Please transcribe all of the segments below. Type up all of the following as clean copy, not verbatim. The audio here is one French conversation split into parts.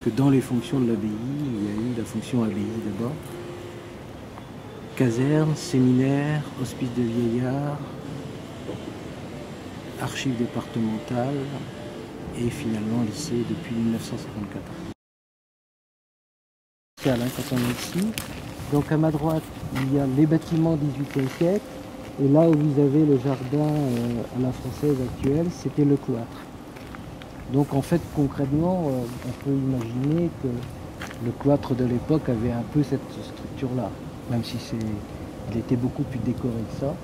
Que dans les fonctions de l'abbaye, il y a eu la fonction abbaye d'abord. Caserne, séminaire, hospice de vieillards, archives départementales et finalement lycée depuis 1954. Quand on est ici, donc à ma droite il y a les bâtiments 18e siècle et là où vous avez le jardin à la française actuelle, c'était le cloître. Donc en fait concrètement on peut imaginer que le cloître de l'époque avait un peu cette structure-là, même si il était beaucoup plus décoré que ça.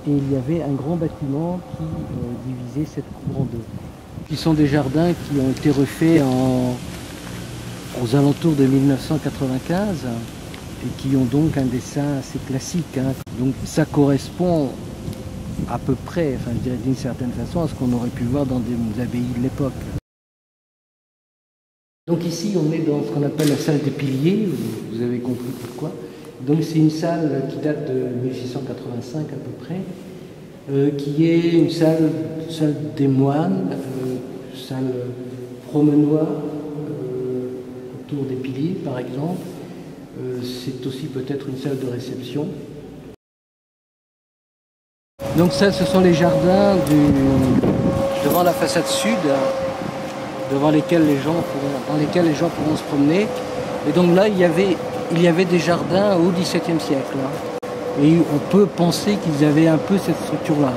Et il y avait un grand bâtiment qui divisait cette cour en deux. Qui sont des jardins qui ont été refaits aux alentours de 1995 et qui ont donc un dessin assez classique. Donc ça correspond à peu près, enfin je dirais d'une certaine façon, à ce qu'on aurait pu voir dans des abbayes de l'époque. Donc ici on est dans ce qu'on appelle la salle des piliers, vous avez compris pourquoi. Donc c'est une salle qui date de 1685 à peu près, qui est une salle des moines, salle promenoir autour des piliers par exemple. C'est aussi peut-être une salle de réception. Donc ça, ce sont les jardins devant la façade sud, dans lesquels les gens pourront se promener. Et donc là, il y avait des jardins au XVIIe siècle. Et on peut penser qu'ils avaient un peu cette structure-là.